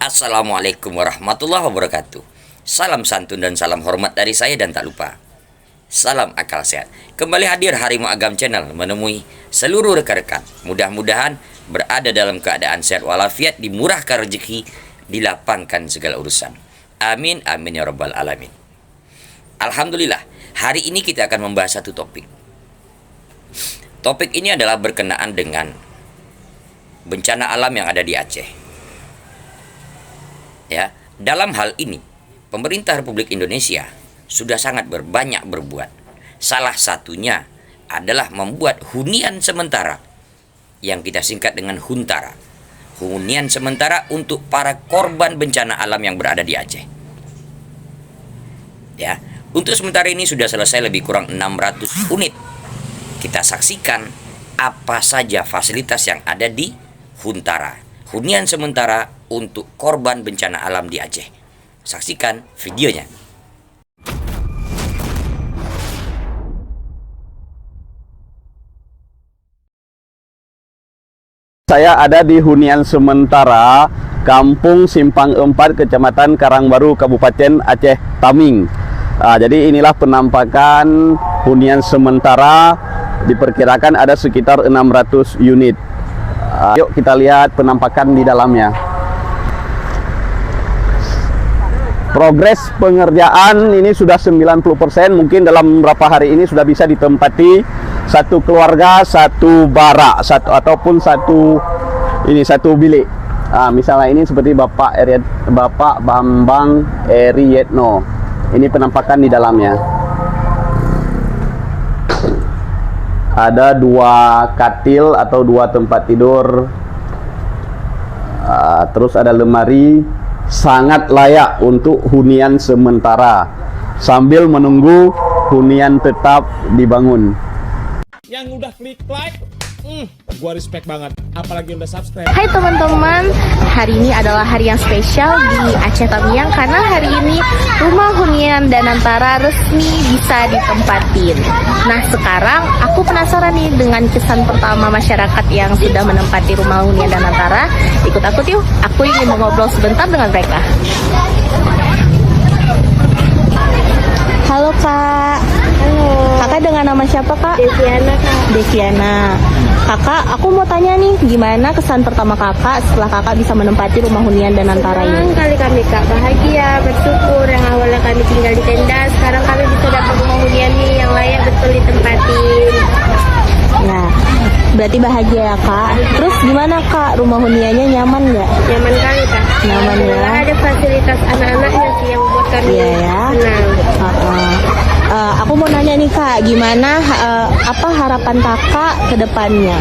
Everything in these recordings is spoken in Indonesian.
Assalamualaikum warahmatullahi wabarakatuh. Salam santun dan salam hormat dari saya, dan tak lupa salam akal sehat. Kembali hadir Harimau Agam Channel menemui seluruh rekan-rekan. Mudah-mudahan berada dalam keadaan sehat walafiat, dimurahkan rezeki, dilapangkan segala urusan. Amin amin ya rabbal alamin. Alhamdulillah, hari ini kita akan membahas satu topik. Topik ini adalah berkenaan dengan bencana alam yang ada di Aceh. Ya, dalam hal ini pemerintah Republik Indonesia sudah sangat banyak berbuat. Salah satunya adalah membuat hunian sementara yang kita singkat dengan Huntara. Hunian sementara untuk para korban bencana alam yang berada di Aceh. Ya, untuk sementara ini sudah selesai lebih kurang 600 unit. Kita saksikan apa saja fasilitas yang ada di Huntara, hunian sementara untuk korban bencana alam di Aceh. Saksikan videonya. Saya ada di hunian sementara Kampung Simpang 4, Kecamatan Karangbaru, Kabupaten Aceh Taming. Jadi inilah penampakan hunian sementara, diperkirakan ada sekitar 600 unit. Yuk kita lihat penampakan di dalamnya. Progres pengerjaan ini sudah 90%, mungkin dalam beberapa hari ini sudah bisa ditempati satu keluarga, satu barak, ataupun satu bilik. Misalnya ini seperti Bapak Bambang Eri Yetno. Ini penampakan di dalamnya. Ada 2 katil atau 2 tempat tidur. Terus ada lemari. Sangat layak untuk hunian sementara sambil menunggu hunian tetap dibangun. Yang udah klik like, gua respect banget. Apalagi udah subscribe. Hai teman-teman, hari ini adalah hari yang spesial di Aceh Tamiang karena hari ini rumah hunian Danantara resmi bisa ditempatin. Nah sekarang aku penasaran nih dengan kesan pertama masyarakat yang sudah menempati rumah hunian Danantara. Ikut aku yuk, aku ingin mengobrol sebentar dengan mereka. Halo Kak. Halo. Kakak dengan nama siapa Kak? Deviana Kak. Deviana. Kakak, aku mau tanya nih, gimana kesan pertama kakak setelah kakak bisa menempati rumah hunian Danantara Senang ini? kali kami Kak, bahagia, bersyukur. Yang awalnya kami tinggal di tenda, sekarang kami bisa dapat rumah hunian nih yang layak betul ditempatin. Ya, berarti bahagia ya Kak. Terus gimana Kak, rumah huniannya nyaman nggak? Nyaman kali Kak. Nyaman ya. Ada fasilitas anak-anaknya sih yang buat kami Iya ya. senang. Aku mau nanya nih Kak, gimana apa harapan kakak ke depannya?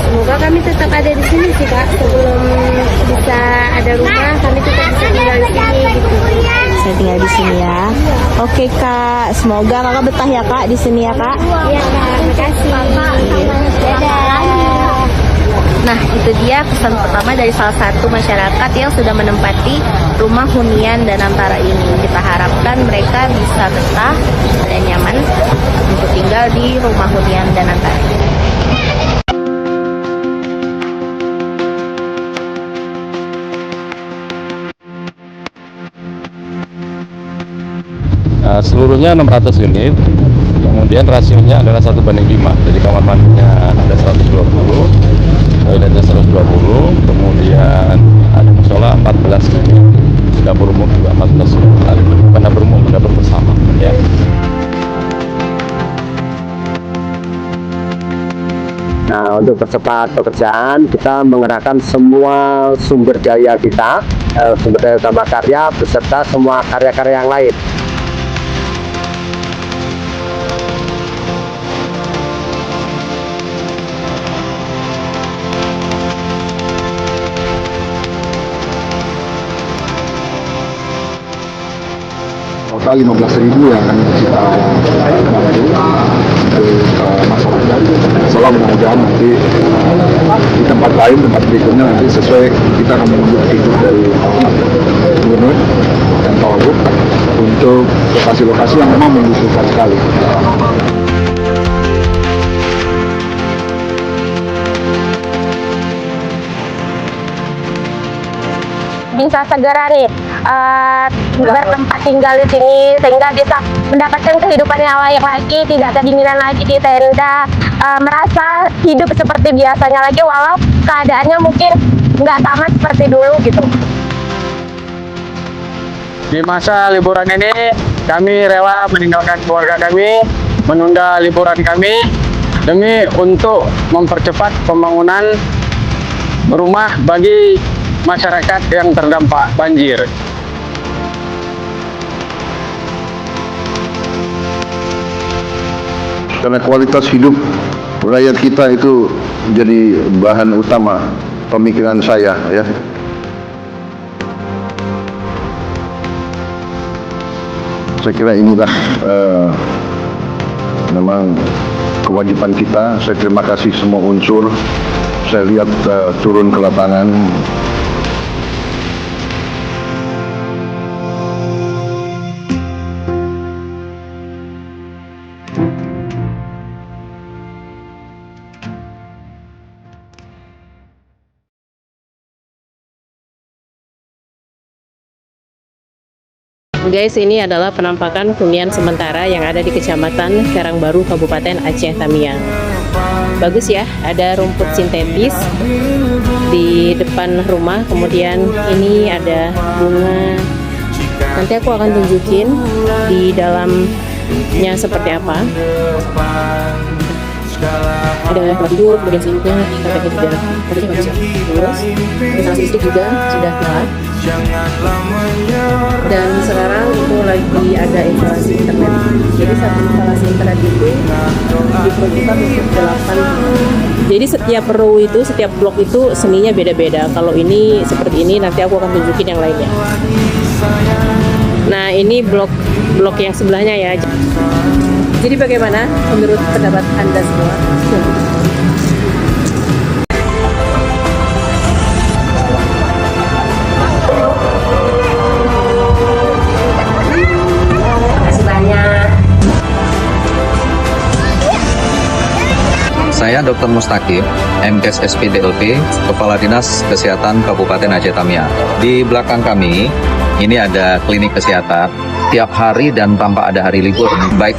Semoga kami tetap ada di sini sih Kak. Sebelum bisa ada rumah, kami tetap bisa tinggal di sini gitu. Saya tinggal di sini ya. Oke Kak, semoga kakak betah ya Kak di sini ya Kak. Iya Kak, makasih. Dadah. Nah, itu dia kesan pertama dari salah satu masyarakat yang sudah menempati rumah hunian Danantara ini. Kita harapkan mereka bisa betah dan nyaman untuk tinggal di rumah hunian Danantara ini. Seluruhnya 600 unit, kemudian rasionya adalah 1:5. Jadi kamar mandinya ada 120, toiletnya 120, kemudian ada musola 14 unit, dapur umum juga 14 unit, bukan dapur umum, dapur bersama ya. Nah, untuk percepat pekerjaan, kita mengerahkan semua sumber daya kita, sumber daya utama karya beserta semua karya-karya yang lain. Total 15.000 yang akan kita bantu untuk masyarakat. Insyaallah mudah-mudahan nanti di tempat lain, tempat berikutnya nanti sesuai, kita akan menunggu petunjuk dari Gubernur dan Pak Wagub untuk lokasi-lokasi yang memang membutuhkan sekali. bisa segera nih bertempat tinggal di sini sehingga bisa mendapatkan kehidupan yang layak lagi, tidak kedinginan lagi di tenda, merasa hidup seperti biasanya lagi walau keadaannya mungkin nggak sama seperti dulu gitu. Di masa liburan ini, kami rela meninggalkan keluarga kami, menunda liburan kami, demi untuk mempercepat pembangunan rumah bagi masyarakat yang terdampak banjir. Karena kualitas hidup rakyat kita itu jadi bahan utama pemikiran saya, ya. Saya kira inilah memang kewajiban kita. Saya terima kasih semua unsur. Saya lihat turun ke lapangan. Guys, ini adalah penampakan hunian sementara yang ada di Kecamatan Karangbaru, Kabupaten Aceh Tamiang. Bagus ya, ada rumput sintetis di depan rumah, kemudian ini ada bunga. Nanti aku akan tunjukin di dalamnya seperti apa. Ada tempat tidur, kemudian selimutnya, carpetnya juga bagus ya. Terus instalasi listrik juga sudah telat. Dan sekarang itu lagi ada instalasi internet. Jadi satu instalasi internet itu diperuntukkan untuk 8. Jadi setiap row itu, setiap blok itu seninya beda-beda. Kalau ini seperti ini, nanti aku akan tunjukin yang lainnya. Nah, ini blok yang sebelahnya ya. Jadi bagaimana menurut pendapat Anda semua? Terima kasih banyak. Saya Dr. Mustaqim, MKes SPDLP, Kepala Dinas Kesehatan Kabupaten Aceh Tamiang. Di belakang kami, ini ada klinik kesehatan tiap hari dan tanpa ada hari libur. Baik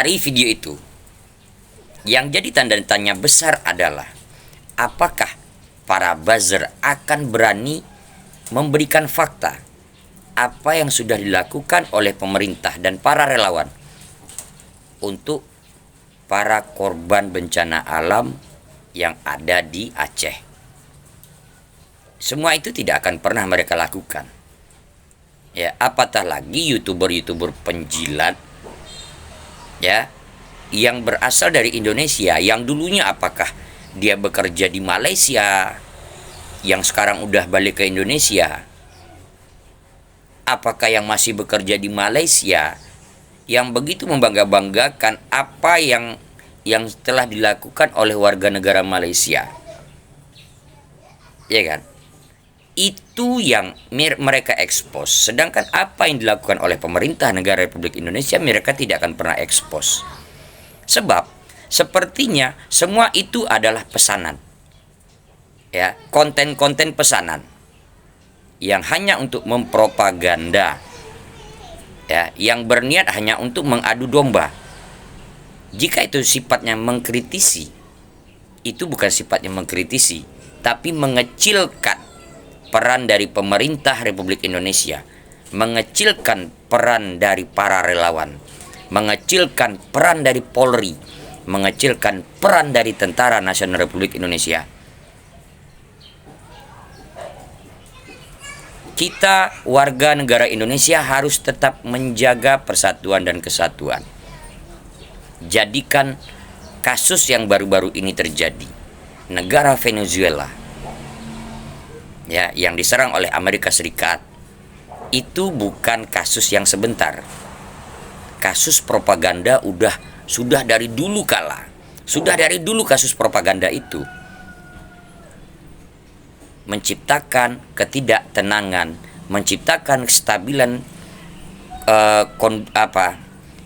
Dari video itu, yang jadi tanda tanya besar adalah apakah para buzzer akan berani memberikan fakta apa yang sudah dilakukan oleh pemerintah dan para relawan untuk para korban bencana alam yang ada di Aceh. Semua itu tidak akan pernah mereka lakukan. Ya, apatah lagi YouTuber-YouTuber penjilat ya yang berasal dari Indonesia, yang dulunya apakah dia bekerja di Malaysia, yang sekarang udah balik ke Indonesia. Apakah yang masih bekerja di Malaysia yang begitu membangga-banggakan apa yang telah dilakukan oleh warga negara Malaysia, ya kan? Itu yang mereka ekspos. Sedangkan apa yang dilakukan oleh pemerintah negara Republik Indonesia mereka tidak akan pernah ekspos. Sebab sepertinya semua itu adalah pesanan, ya, konten-konten pesanan yang hanya untuk mempropaganda, ya, yang berniat hanya untuk mengadu domba. Jika itu sifatnya mengkritisi, itu bukan sifatnya mengkritisi, tapi mengecilkan peran dari pemerintah Republik Indonesia, mengecilkan peran dari para relawan, mengecilkan peran dari Polri, mengecilkan peran dari Tentara Nasional Republik Indonesia. Kita warga negara Indonesia harus tetap menjaga persatuan dan kesatuan. Jadikan kasus yang baru-baru ini terjadi, negara Venezuela, ya, yang diserang oleh Amerika Serikat, itu bukan kasus yang sebentar. Kasus propaganda sudah dari dulu kala. Sudah dari dulu kasus propaganda itu menciptakan ketidaktenangan, menciptakan kestabilan,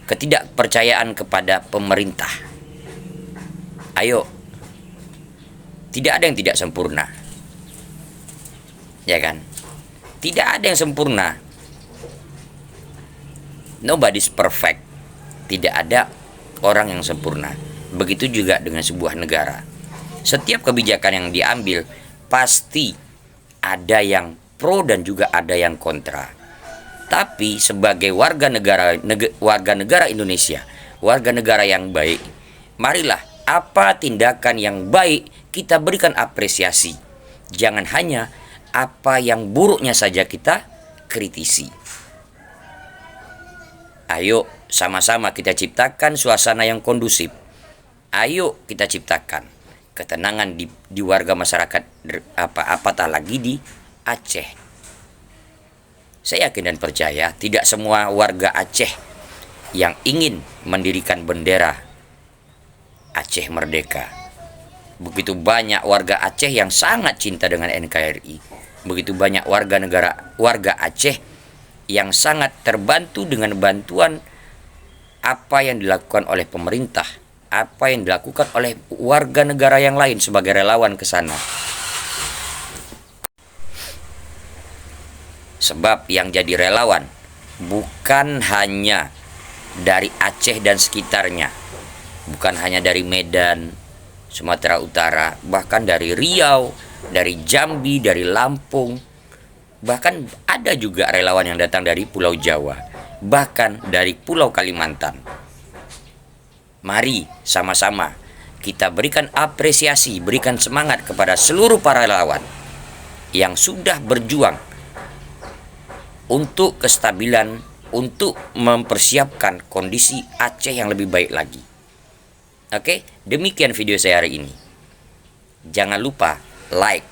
ketidakpercayaan kepada pemerintah. Ayo, tidak ada yang tidak sempurna, ya kan? Tidak ada yang sempurna. Nobody's perfect. Tidak ada orang yang sempurna. Begitu juga dengan sebuah negara. Setiap kebijakan yang diambil pasti ada yang pro dan juga ada yang kontra. Tapi sebagai warga negara Indonesia, warga negara yang baik, marilah apa tindakan yang baik kita berikan apresiasi. Jangan hanya apa yang buruknya saja kita kritisi. Ayo sama-sama kita ciptakan suasana yang kondusif. Ayo kita ciptakan ketenangan di warga masyarakat, apatah lagi di Aceh. Saya yakin dan percaya tidak semua warga Aceh yang ingin mendirikan bendera Aceh merdeka. Begitu banyak warga Aceh yang sangat cinta dengan NKRI. Begitu banyak warga Aceh yang sangat terbantu dengan bantuan apa yang dilakukan oleh pemerintah, apa yang dilakukan oleh warga negara yang lain sebagai relawan ke sana. Sebab yang jadi relawan bukan hanya dari Aceh dan sekitarnya, bukan hanya dari Medan, Sumatera Utara, bahkan dari Riau, dari Jambi, dari Lampung, bahkan ada juga relawan yang datang dari Pulau Jawa, bahkan dari Pulau Kalimantan. Mari sama-sama kita berikan apresiasi, berikan semangat kepada seluruh para relawan yang sudah berjuang untuk kestabilan, untuk mempersiapkan kondisi Aceh yang lebih baik lagi. Oke, demikian video saya hari ini. Jangan lupa like,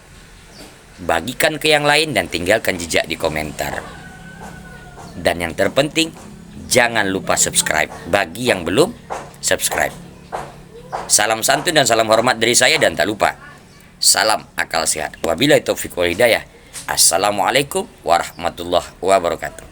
bagikan ke yang lain, dan tinggalkan jejak di komentar. Dan yang terpenting, jangan lupa subscribe bagi yang belum subscribe. Salam santun dan salam hormat dari saya, dan tak lupa salam akal sehat. Wabillahi taufiq wal hidayah. Assalamualaikum warahmatullahi wabarakatuh.